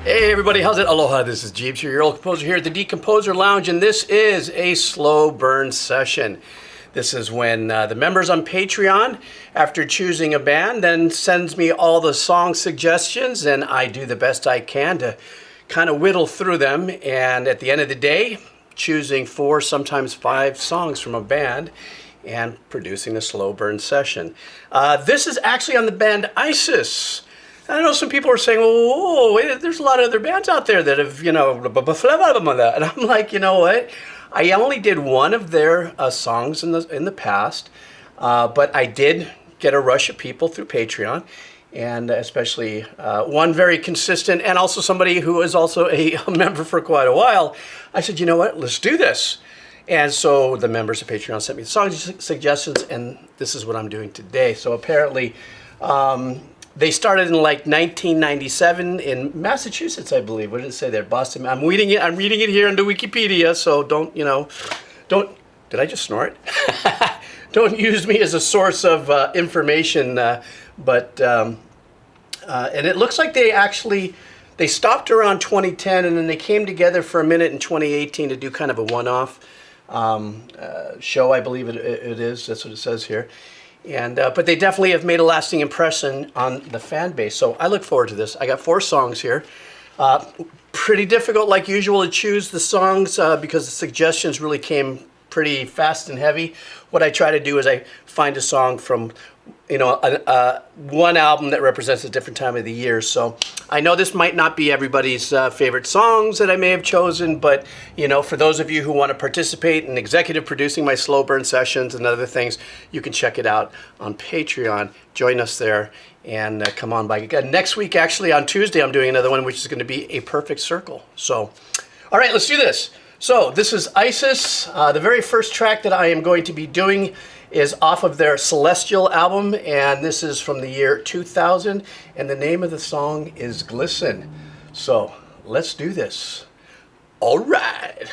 Hey everybody, how's it? Aloha, this is Geebz, your old composer here at the Decomposer Lounge, and this is a slow burn session. This is when the members on Patreon, after choosing a band, then sends me all the song suggestions, and I do the best I can to kind of whittle through them, and at the end of the day, choosing 4, sometimes 5 songs from a band and producing a slow burn session. This is actually on the band ISIS. I know some people are saying, "Whoa, wait, there's a lot of other bands out there that have, and I'm like, you know what? I only did one of their songs in the past, but I did get a rush of people through Patreon, and especially one very consistent, and also somebody who is also a member for quite a while. I said, you know what? Let's do this. And so the members of Patreon sent me the song suggestions, and this is what I'm doing today. So apparently, they started in like 1997 in Massachusetts, I believe. What did it say there? Boston. I'm reading it here into Wikipedia, so don't. Did I just snort? Don't use me as a source of information. And it looks like they stopped around 2010, and then they came together for a minute in 2018 to do kind of a one-off show, I believe it is. That's what it says here. And but they definitely have made a lasting impression on the fan base. So I look forward to this. I got 4 songs here. Pretty difficult, like usual, to choose the songs because the suggestions really came pretty fast and heavy. What I try to do is I find a song from, one album that represents a different time of the year. So I know this might not be everybody's favorite songs that I may have chosen, but for those of you who want to participate in executive producing my slow burn sessions and other things, you can check it out on Patreon. Join us there and come on by. Next week, actually, on Tuesday, I'm doing another one, which is going to be a perfect circle. So, all right, let's do this. So this is ISIS. The very first track that I am going to be doing is off of their Celestial album, and this is from the year 2000, and the name of the song is Glisten. So let's do this. All right.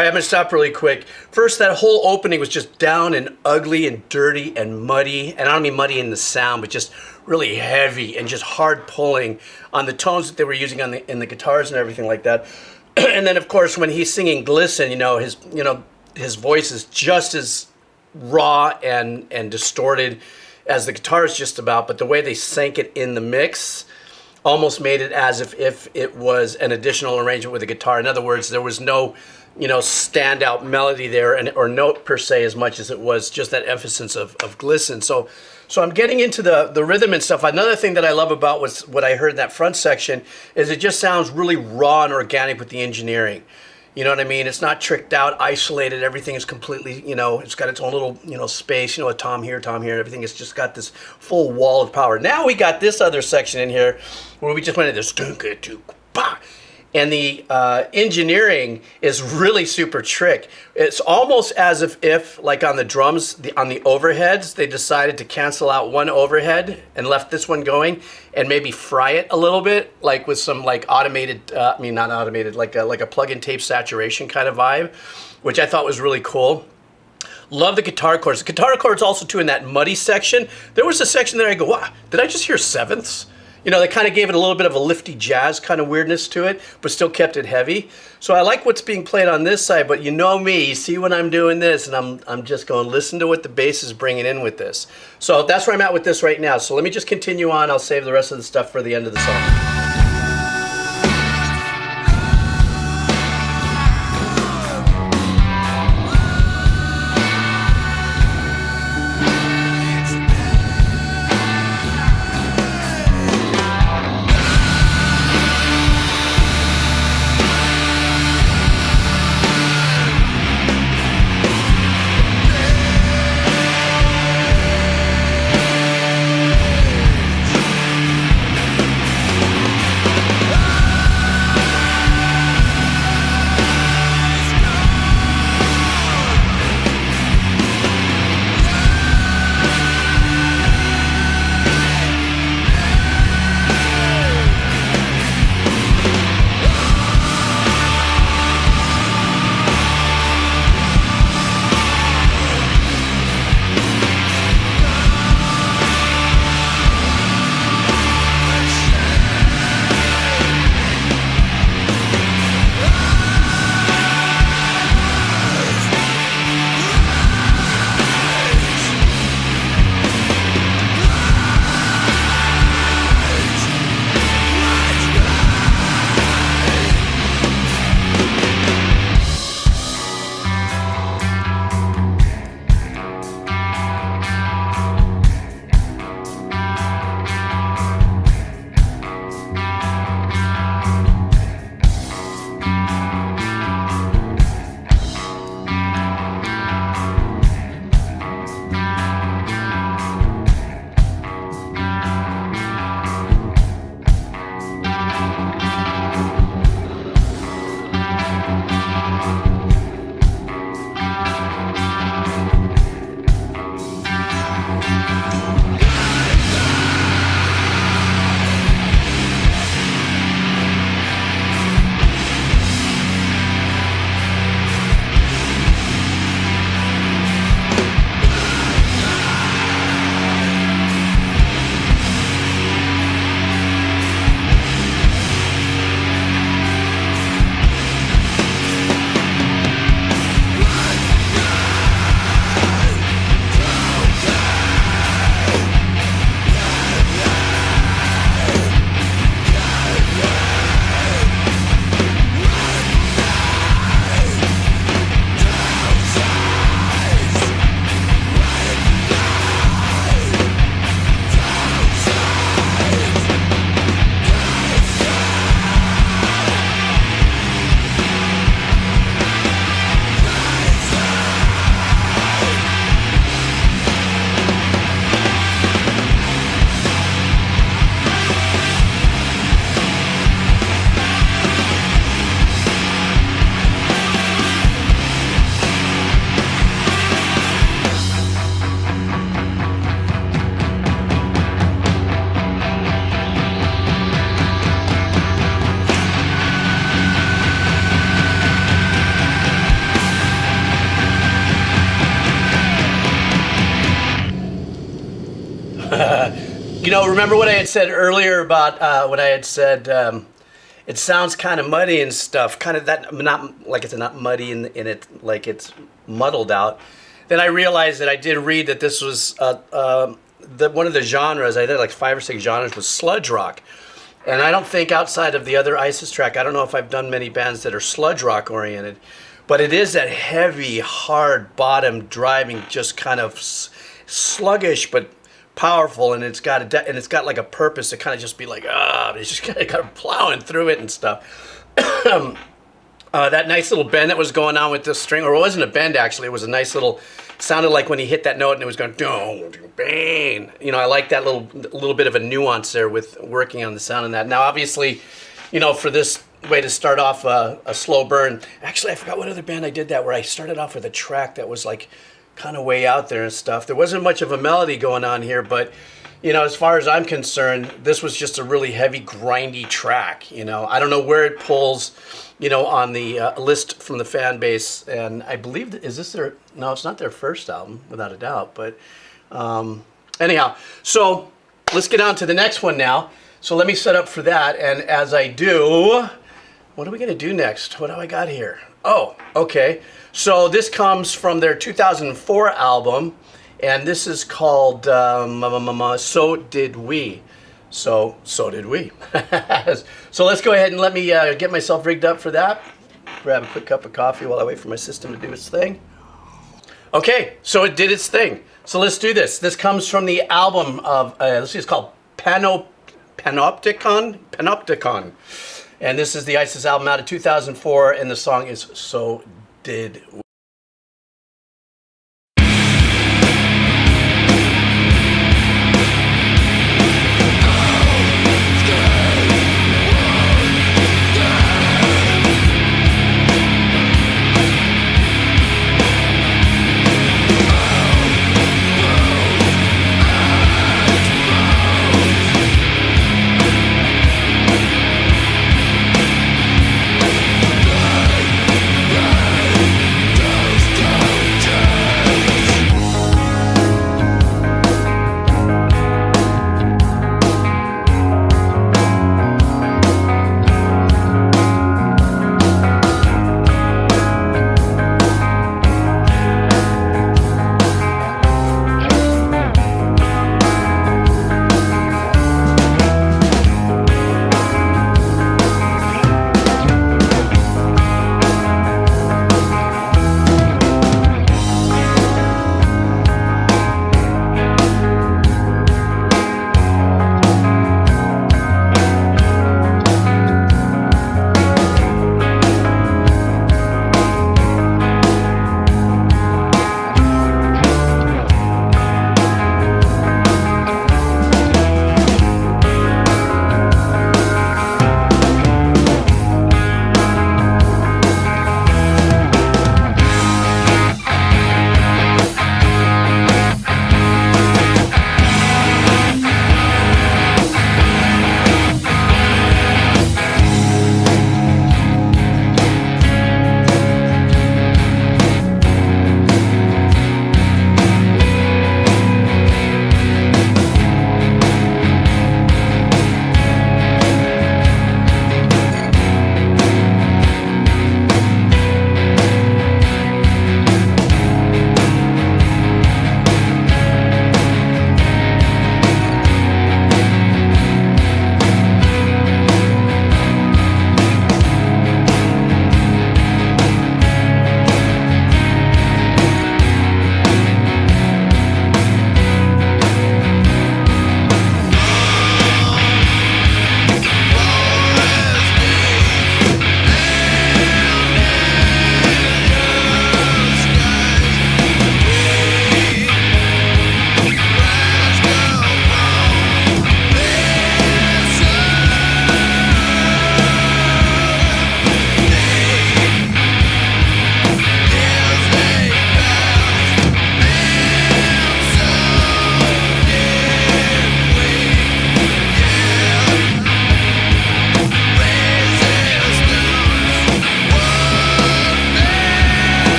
right, I'm going to stop really quick. First, that whole opening was just down and ugly and dirty and muddy. And I don't mean muddy in the sound, but just really heavy and just hard pulling on the tones that they were using in the guitars and everything like that. And then, of course, when he's singing Glisten, his voice is just as raw and distorted as the guitar is just about. But the way they sank it in the mix almost made it as if it was an additional arrangement with the guitar. In other words, there was no standout melody there or note per se as much as it was just that emphasis of Glisten. So I'm getting into the rhythm and stuff. Another thing that I love about what I heard in that front section is it just sounds really raw and organic with the engineering. You know what I mean? It's not tricked out, isolated. Everything is completely, it's got its own little, space, a tom here, and everything. It's just got this full wall of power. Now we got this other section in here where we just went into this, and the engineering is really super trick. It's almost as if like on the drums, on the overheads, they decided to cancel out one overhead and left this one going and maybe fry it a little bit, like with some like automated, not automated, like a plug-in tape saturation kind of vibe, which I thought was really cool. Love the guitar chords. The guitar chords also too in that muddy section. There was a section there I go, wow, did I just hear sevenths? They kind of gave it a little bit of a lifty jazz kind of weirdness to it, but still kept it heavy. So I like what's being played on this side, but you know me, you see when I'm doing this, and I'm just going, listen to what the bass is bringing in with this. So that's where I'm at with this right now. So let me just continue on. I'll save the rest of the stuff for the end of the song. You know, remember what I had said earlier about when I had said it sounds kind of muddy and stuff, kind of that, not like it's not muddy in it, like it's muddled out. Then I realized that I did read that this was one of the genres, I did like 5 or 6 genres, was sludge rock. And I don't think outside of the other ISIS track, I don't know if I've done many bands that are sludge rock oriented, but it is that heavy, hard bottom driving, just kind of sluggish, but powerful, and it's got like a purpose to kind of just be like it's just kind of plowing through it and stuff. That nice little bend that was going on with this string, or it wasn't a bend actually, it was a nice little, sounded like when he hit that note and it was going bang. You know, I like that little bit of a nuance there with working on the sound of that. Now obviously, you know, for this way to start off a slow burn, actually I forgot what other band I did that where I started off with a track that was like kind of way out there and stuff. There wasn't much of a melody going on here, but you know, as far as I'm concerned, this was just a really heavy, grindy track. You know, I don't know where it pulls, you know, on the list from the fan base, and I believe is this their? No, it's not their first album, without a doubt. But anyhow, so let's get on to the next one now. So let me set up for that, and as I do, what are we gonna do next? What do I got here? Oh, okay. So this comes from their 2004 album, and this is called So Did We. So did we. So let's go ahead and let me get myself rigged up for that. Grab a quick cup of coffee while I wait for my system to do its thing. Okay, so it did its thing. So let's do this. This comes from the album of, let's see, it's called Panopticon. And this is the ISIS album out of 2004, and the song is So Did We.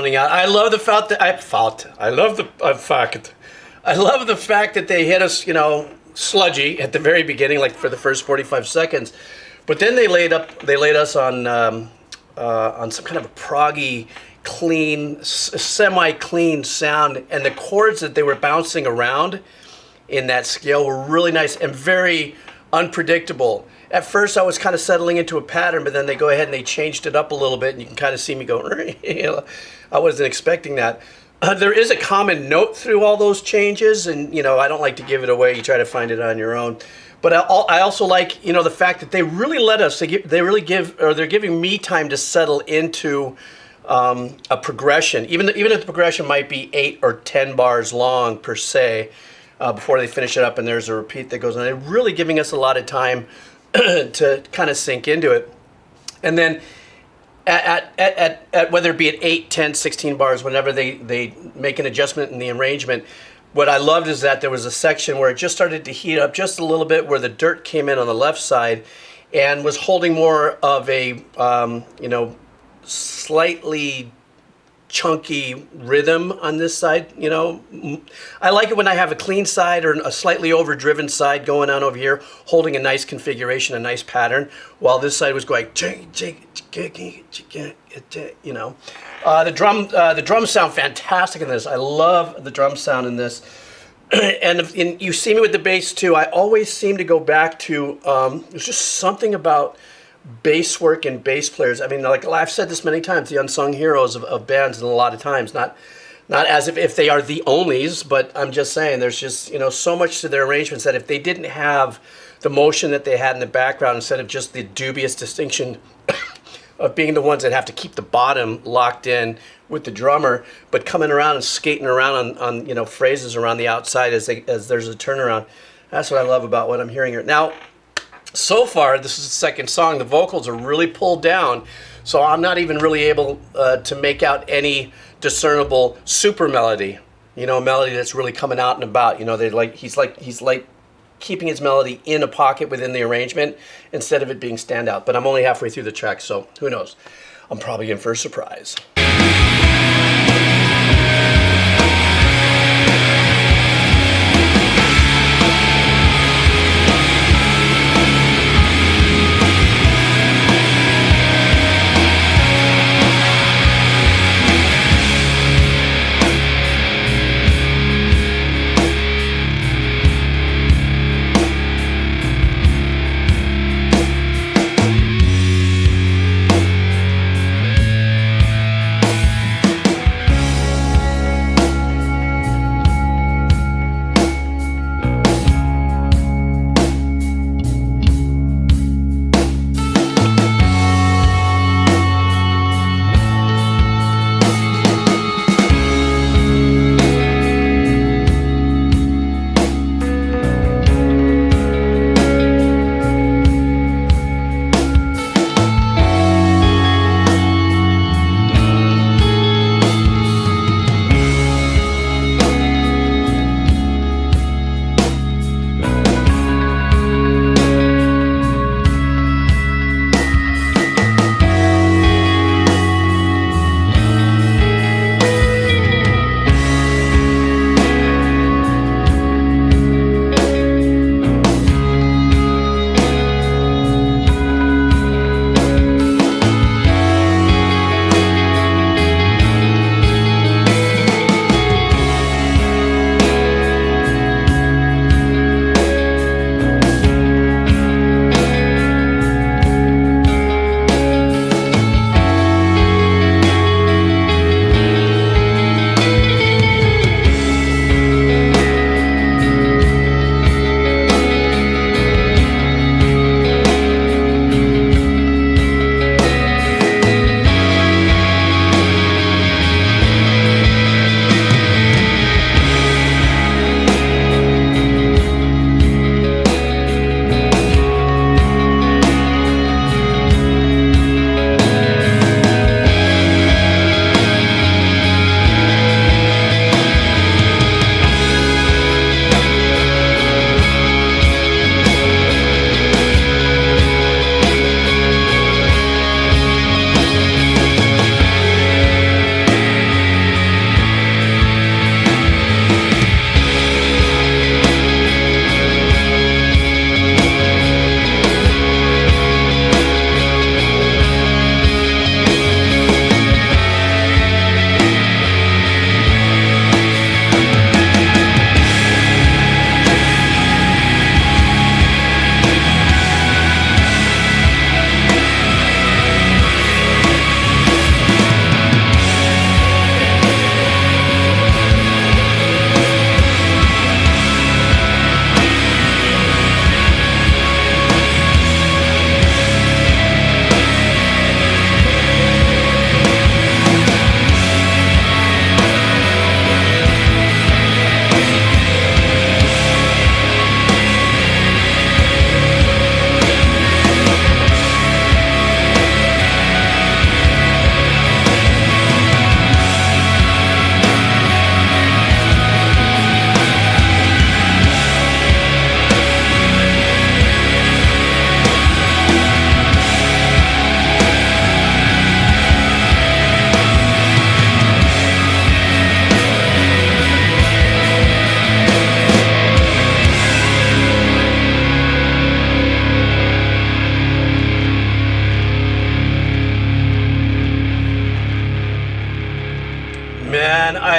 rounding out. I love the fact that I love the fact that they hit us, sludgy at the very beginning, like for the first 45 seconds, but then they laid us on some kind of a proggy, clean, semi-clean sound, and the chords that they were bouncing around in that scale were really nice and very unpredictable. At first, I was kind of settling into a pattern, but then they go ahead and they changed it up a little bit, and you can kind of see me go, I wasn't expecting that. There is a common note through all those changes, and, I don't like to give it away. You try to find it on your own. But I also like, the fact that they really let us, they're giving me time to settle into a progression, even if the progression might be 8 or 10 bars long per se, before they finish it up, and there's a repeat that goes on. They're really giving us a lot of time to kind of sink into it. And then at whether it be at 8, 10, 16 bars, whenever they make an adjustment in the arrangement, what I loved is that there was a section where it just started to heat up just a little bit, where the dirt came in on the left side and was holding more of a, slightly chunky rhythm on this side. I like it when I have a clean side or a slightly overdriven side going on over here, holding a nice configuration, a nice pattern, while this side was going, the drums sound fantastic in this. I love the drum sound in this. And you see me with the bass too. I always seem to go back to, there's just something about bass work and bass players. I mean, like I've said this many times, the unsung heroes of bands, and a lot of times, not as if they are the onlys, but I'm just saying there's just, so much to their arrangements that if they didn't have the motion that they had in the background, instead of just the dubious distinction of being the ones that have to keep the bottom locked in with the drummer, but coming around and skating around on phrases around the outside as there's a turnaround. That's what I love about what I'm hearing here. Now, so far, this is the second song. The vocals are really pulled down, so I'm not even really able to make out any discernible super melody. A melody that's really coming out and about. He's like keeping his melody in a pocket within the arrangement instead of it being standout. But I'm only halfway through the track, so who knows? I'm probably in for a surprise.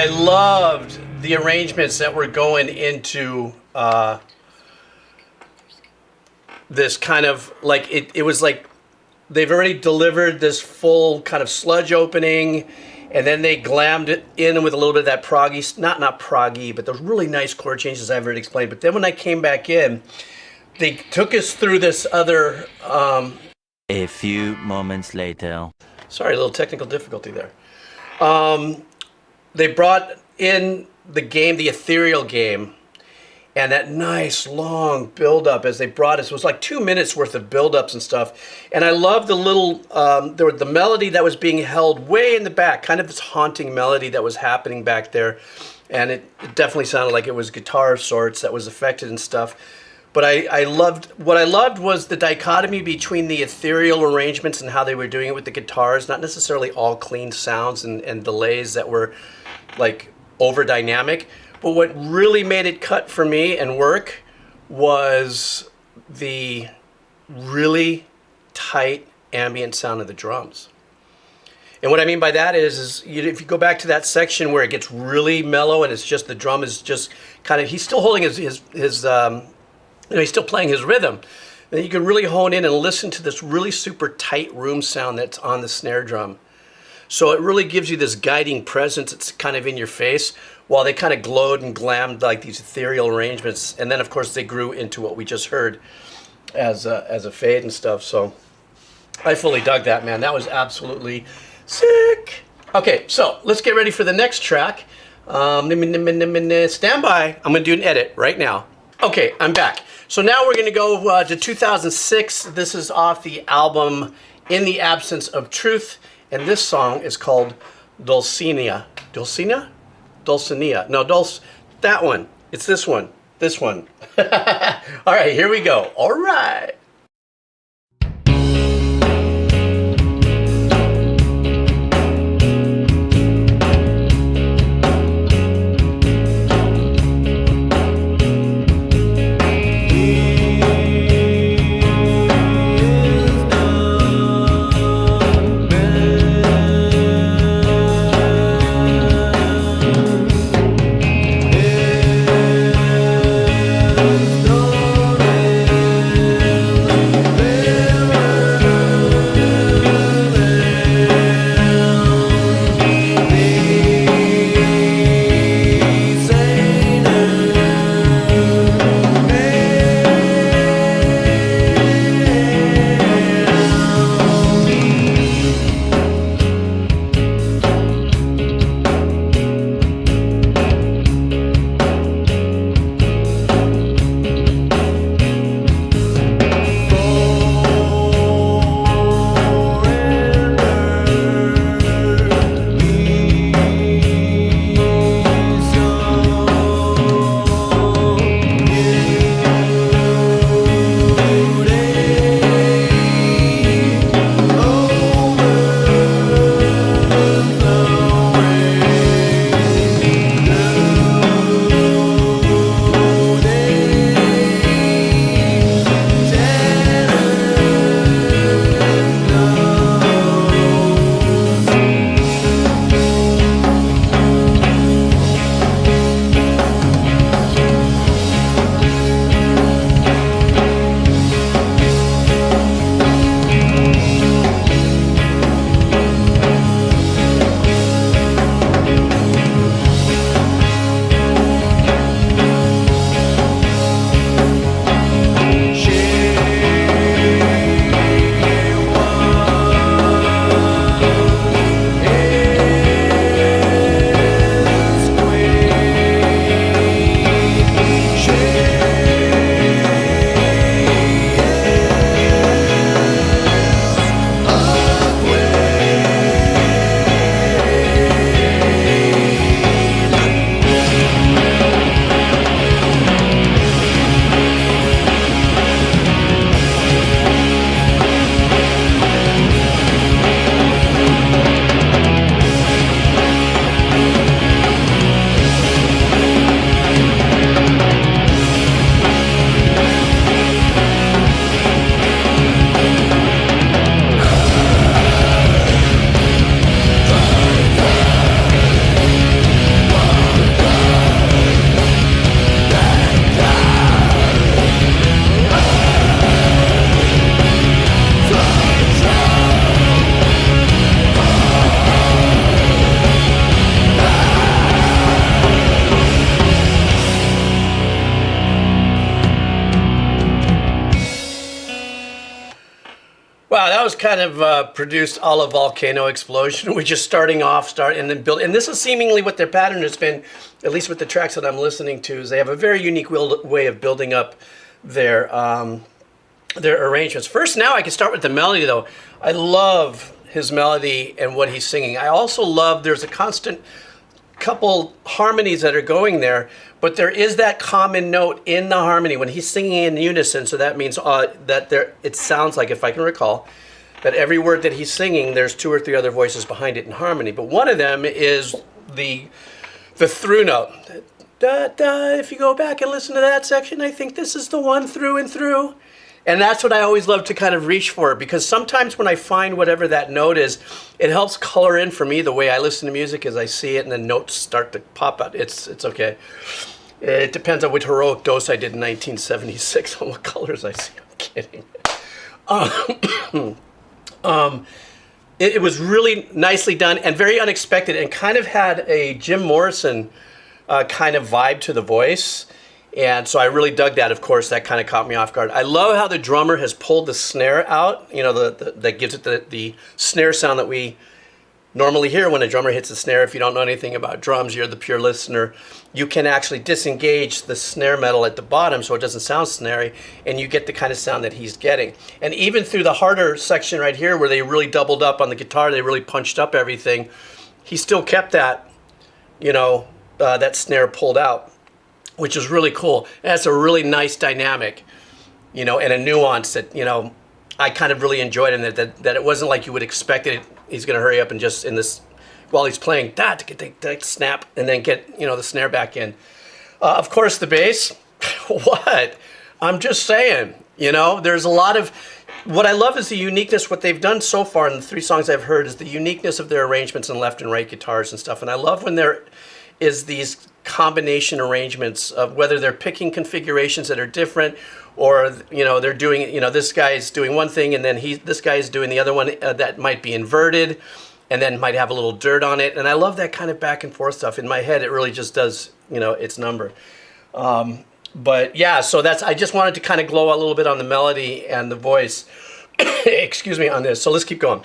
I loved the arrangements that were going into this kind of like, it was like they've already delivered this full kind of sludge opening, and then they glammed it in with a little bit of that proggy, not proggy, but those really nice chord changes I've already explained. But then when I came back in, they took us through this other... A few moments later. Sorry, a little technical difficulty there. They brought in the game, the ethereal game, and that nice long build-up as they brought us. It was like 2 minutes worth of build-ups and stuff. And I loved the little, the melody that was being held way in the back, kind of this haunting melody that was happening back there. And it definitely sounded like it was guitar of sorts that was affected and stuff. But what I loved was the dichotomy between the ethereal arrangements and how they were doing it with the guitars, not necessarily all clean sounds and delays that were like over dynamic. But what really made it cut for me and work was the really tight ambient sound of the drums. And what I mean by that is if you go back to that section where it gets really mellow and it's just the drum is just kind of, he's still holding his he's still playing his rhythm. And you can really hone in and listen to this really super tight room sound that's on the snare drum. So it really gives you this guiding presence. It's kind of in your face while they kind of glowed and glammed like these ethereal arrangements. And then of course they grew into what we just heard as a fade and stuff. So I fully dug that, man. That was absolutely sick. Okay, so let's get ready for the next track. Stand by. I'm gonna do an edit right now. Okay, I'm back. So now we're gonna go to 2006. This is off the album In the Absence of Truth. And this song is called Dulcinea. Dulcinea? Dulcinea. No, that one. It's this one. This one. All right, here we go. All right. That was kind of produced a la volcano explosion. We're just starting off, and then build. And this is seemingly what their pattern has been, at least with the tracks that I'm listening to. Is they have a very unique way of building up their arrangements. First, now I can start with the melody though. I love his melody and what he's singing. I also love there's a constant couple harmonies that are going there, but there is that common note in the harmony when he's singing in unison. So that means that it sounds like, if I can recall, that every word that he's singing, there's 2 or 3 other voices behind it in harmony. But one of them is the through note. Da, da, if you go back and listen to that section, I think this is the one through and through. And that's what I always love to kind of reach for, because sometimes when I find whatever that note is, it helps color in for me the way I listen to music as I see it, and then notes start to pop out. It's okay. It depends on which heroic dose I did in 1976 on what colors I see. I'm kidding. It was really nicely done and very unexpected, and kind of had a Jim Morrison kind of vibe to the voice. And so I really dug that. Of course, that kind of caught me off guard. I love how the drummer has pulled the snare out, you know, that gives it the snare sound that we normally hear when a drummer hits a snare. If you don't know anything about drums, you're the pure listener. You can actually disengage the snare metal at the bottom so it doesn't sound snary, and you get the kind of sound that he's getting. And even through the harder section right here where they really doubled up on the guitar, they really punched up everything, he still kept that, you know, that snare pulled out, which is really cool. And that's a really nice dynamic, you know, and a nuance that, you know, I kind of really enjoyed, and that it wasn't like you would expect it. He's going to hurry up and just in this, while he's playing that, to get that snap and then get, you know, the snare back in. Of course, the bass. What? I'm just saying, you know, there's a lot of, what I love is the uniqueness. What they've done so far in the 3 songs I've heard is the uniqueness of their arrangements in left and right guitars and stuff. And I love when there is these combination arrangements of whether they're picking configurations that are different, or, you know, they're doing, you know, this guy's doing one thing and then this guy's doing the other one that might be inverted and then might have a little dirt on it. And I love that kind of back and forth stuff. In my head, it really just does, you know, its number. But yeah, so I just wanted to kind of glow a little bit on the melody and the voice, excuse me, on this. So let's keep going.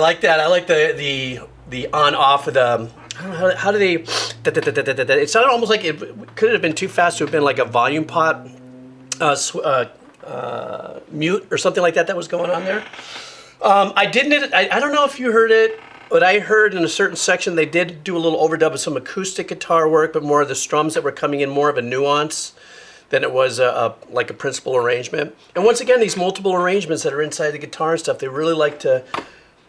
like that. I like the on off of the. I don't know how do they. It sounded almost like it could have been too fast to have been like a volume pot mute or something like that was going on there. I didn't. I don't know if you heard it, but I heard in a certain section they did do a little overdub of some acoustic guitar work, but more of the strums that were coming in more of a nuance than it was like a principal arrangement. And once again, these multiple arrangements that are inside the guitar and stuff, they really like to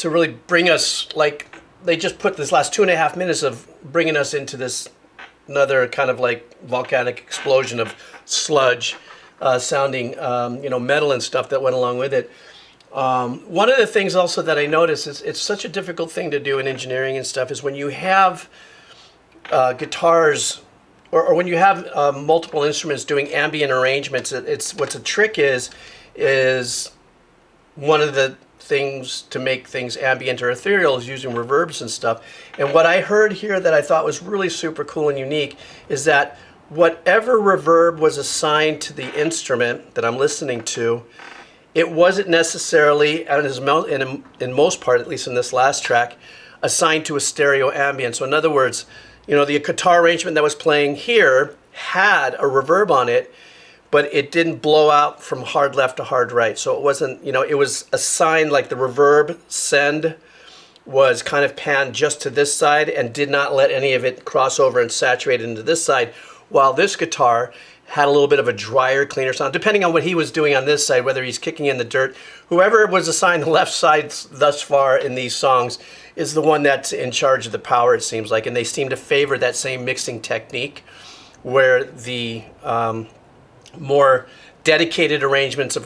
really bring us, like, they just put this last 2.5 minutes of bringing us into this another kind of like volcanic explosion of sludge sounding, metal and stuff that went along with it. One of the things also that I noticed is it's such a difficult thing to do in engineering and stuff is when you have guitars or when you have multiple instruments doing ambient arrangements. What's a trick is one of the things to make things ambient or ethereal is using reverbs and stuff. And what I heard here that I thought was really super cool and unique is that whatever reverb was assigned to the instrument that I'm listening to, it wasn't necessarily, in most part, at least in this last track, assigned to a stereo ambient. So in other words, the guitar arrangement that was playing here had a reverb on it, but it didn't blow out from hard left to hard right. So it wasn't, it was assigned, like the reverb send was kind of panned just to this side and did not let any of it cross over and saturate into this side, while this guitar had a little bit of a drier, cleaner sound, depending on what he was doing on this side, whether he's kicking in the dirt. Whoever was assigned the left side thus far in these songs is the one that's in charge of the power, it seems like, and they seem to favor that same mixing technique where the more dedicated arrangements of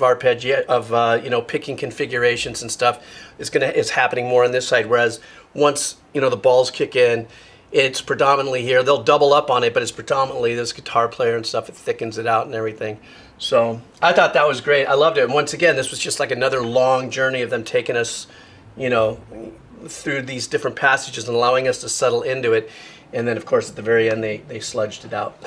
picking configurations and stuff is happening more on this side, whereas once the balls kick in, it's predominantly here. They'll double up on it, but it's predominantly this guitar player and stuff. It thickens it out and everything. So I thought that was great. I loved it. And once again, this was just like another long journey of them taking us, through these different passages and allowing us to settle into it. And then, of course, at the very end, they sludged it out.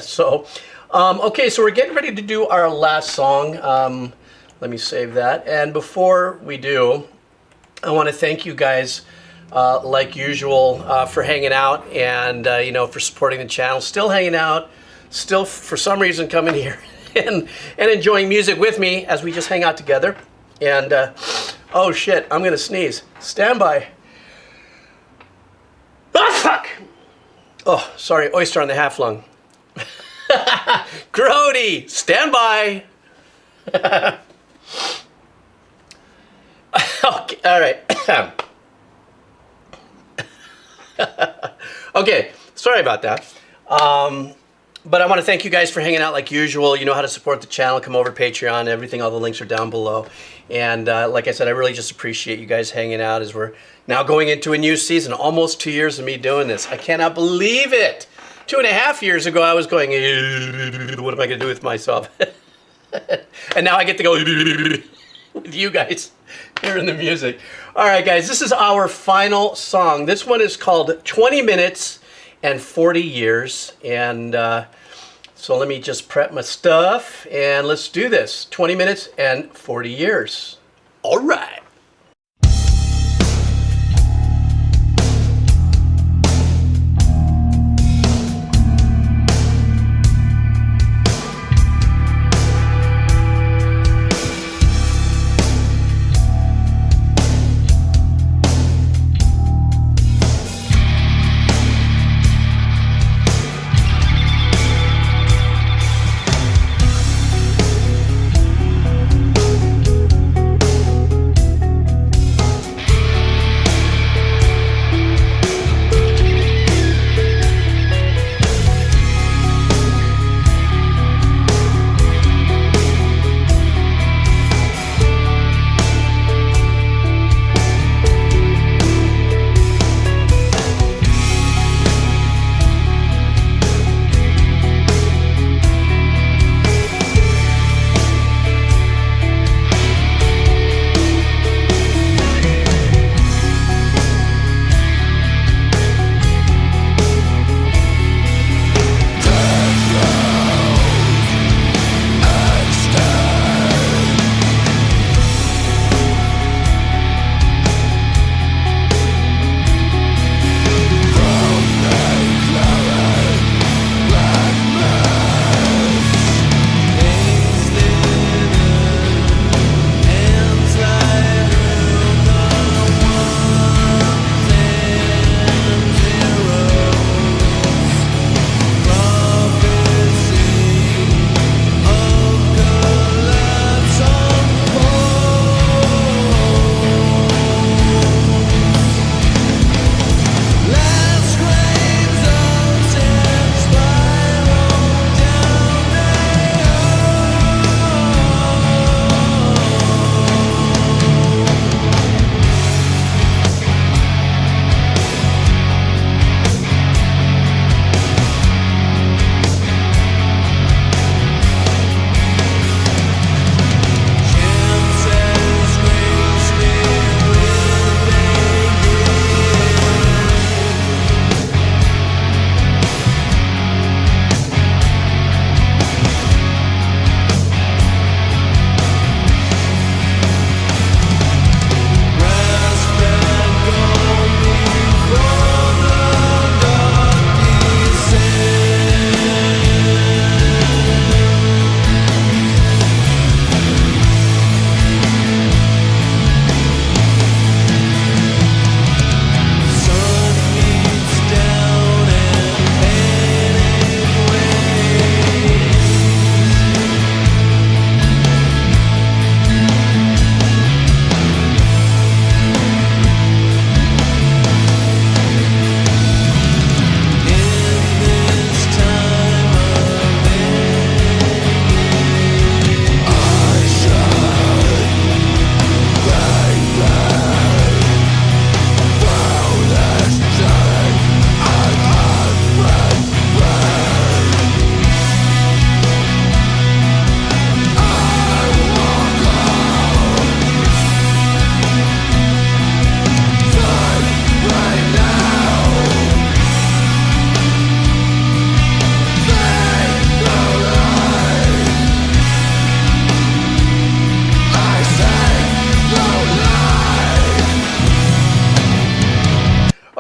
So, okay, so we're getting ready to do our last song. Let me save that. And before we do, I want to thank you guys, like usual, for hanging out and, for supporting the channel. Still hanging out, still, for some reason, coming here and enjoying music with me as we just hang out together. And, oh, shit, I'm going to sneeze. Stand by. Ah, fuck! Oh, sorry, oyster on the half lung. Grody, stand by. Okay, all right. Okay, sorry about that. But I want to thank you guys for hanging out like usual. You know how to support the channel. Come over to Patreon, everything. All the links are down below. And like I said, I really just appreciate you guys hanging out as we're now going into a new season. Almost 2 years of me doing this. I cannot believe it. 2.5 years ago, I was going, what am I going to do with myself? And now I get to go with you guys hearing the music. All right, guys, this is our final song. This one is called 20 Minutes and 40 Years. And so let me just prep my stuff and let's do this. 20 minutes and 40 years. All right.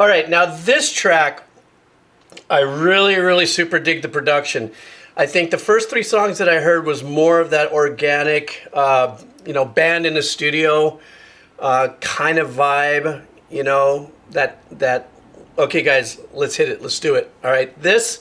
All right, now this track, I really, really super dig the production. I think the first 3 songs that I heard was more of that organic, band in the studio kind of vibe. That. Okay, guys, let's hit it. Let's do it. All right, this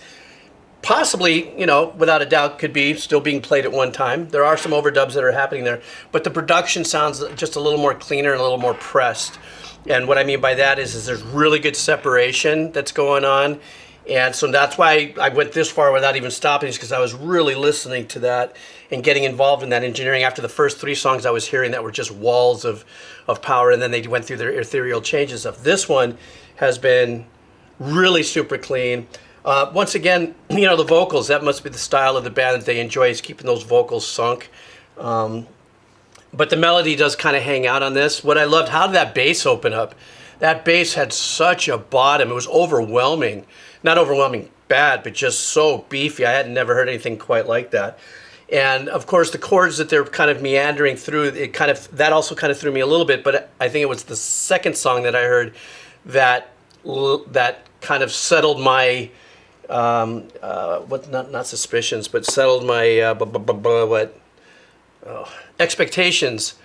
possibly, without a doubt, could be still being played at one time. There are some overdubs that are happening there, but the production sounds just a little more cleaner and a little more pressed. And what I mean by that is there's really good separation that's going on. And so that's why I went this far without even stopping, is because I was really listening to that and getting involved in that engineering. After the first 3 songs I was hearing that were just walls of power, and then they went through their ethereal changes of this one has been really super clean. Once again, the vocals, that must be the style of the band that they enjoy, is keeping those vocals sunk. But the melody does kind of hang out on this. What I loved, how did that bass open up? That bass had such a bottom. It was overwhelming. Not overwhelming bad, but just so beefy. I had never heard anything quite like that. And of course, the chords that they're kind of meandering through, that also kind of threw me a little bit. But I think it was the second song that I heard that kind of settled my not suspicions, but settled my expectations,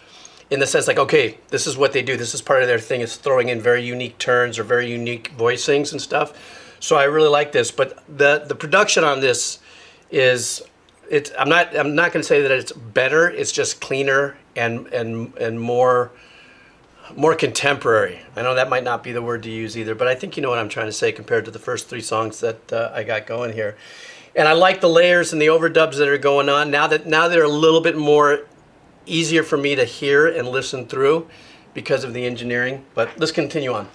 in the sense like, okay, this is what they do. This is part of their thing, is throwing in very unique turns or very unique voicings and stuff. So I really like this. But the production on this is, I'm not going to say that it's better. It's just cleaner and more contemporary. I know that might not be the word to use either, but I think you know what I'm trying to say compared to the first 3 songs that I got going here. And I like the layers and the overdubs that are going on. Now they're a little bit more easier for me to hear and listen through because of the engineering. But let's continue on.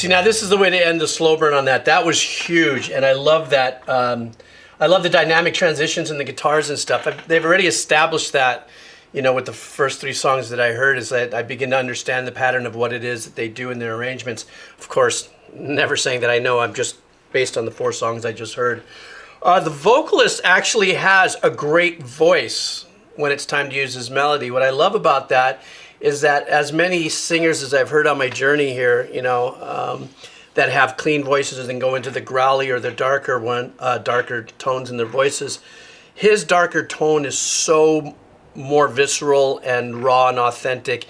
See, now this is the way to end the slow burn on that. That was huge, and I love that. I love the dynamic transitions in the guitars and stuff. They've already established that, you know, with the first 3 songs that I heard, is that I begin to understand the pattern of what it is that they do in their arrangements. Of course, never saying that I know, I'm just based on the 4 songs I just heard. The vocalist actually has a great voice when it's time to use his melody. What I love about that is that as many singers as I've heard on my journey here, you know, that have clean voices and go into the growly or the darker tones in their voices, his darker tone is so more visceral and raw and authentic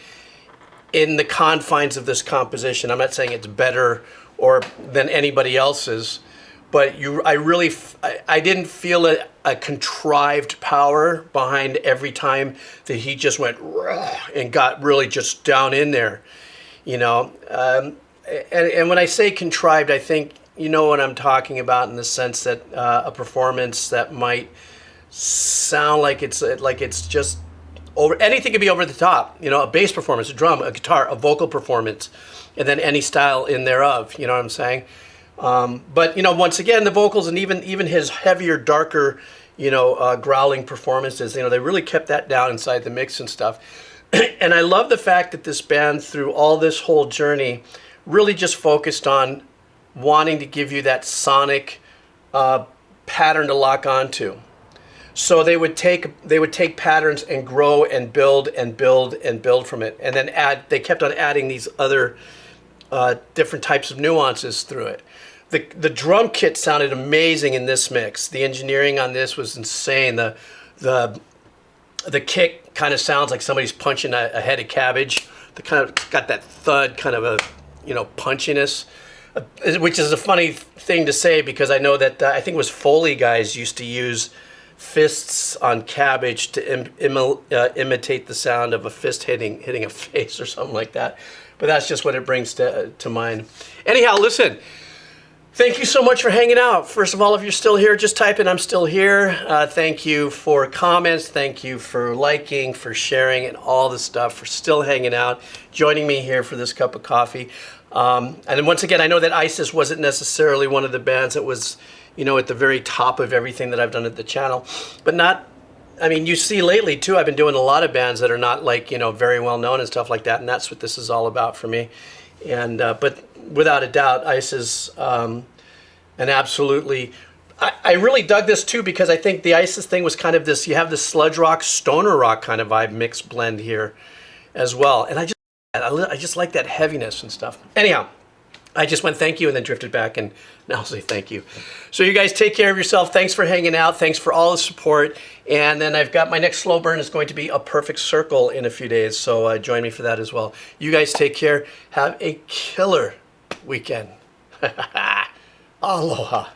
in the confines of this composition. I'm not saying it's better or than anybody else's, but I didn't feel a contrived power behind every time that he just went raw and got really just down in there, you know. And when I say contrived, I think you know what I'm talking about, in the sense that a performance that might sound like it's just over, anything could be over the top, you know, a bass performance, a drum, a guitar, a vocal performance, and then any style in thereof, you know what I'm saying? But you know, once again, the vocals and even his heavier, darker, you know, growling performances, you know, they really kept that down inside the mix and stuff. And I love the fact that this band, through all this whole journey, really just focused on wanting to give you that sonic pattern to lock onto. So they would take patterns and grow and build and build and build from it, and then they kept on adding these other different types of nuances through it. The drum kit sounded amazing in this mix. The engineering on this was insane. The kick kind of sounds like somebody's punching a head of cabbage. The kind of got that thud, kind of a, you know, punchiness, which is a funny thing to say, because I know that I think it was Foley guys used to use fists on cabbage to imitate the sound of a fist hitting a face or something like that. But that's just what it brings to mind. Anyhow, listen, thank you so much for hanging out. First of all, if you're still here, just type in "I'm still here." Thank you for comments. Thank you for liking, for sharing, and all the stuff, for still hanging out, joining me here for this cup of coffee. And then once again, I know that ISIS wasn't necessarily one of the bands that was, you know, at the very top of everything that I've done at the channel. But I mean, you see lately too, I've been doing a lot of bands that are not, like, you know, very well known and stuff like that. And that's what this is all about for me. And, but without a doubt, ISIS, and absolutely, I really dug this too, because I think the ISIS thing was kind of this, you have this sludge rock, stoner rock kind of vibe mixed blend here as well. And I just like that heaviness and stuff. Anyhow, I just went thank you and then drifted back, and now I'll say thank you. So you guys take care of yourself. Thanks for hanging out. Thanks for all the support. And then I've got my next slow burn is going to be a perfect circle in a few days. So join me for that as well. You guys take care. Have a killer weekend. Aloha.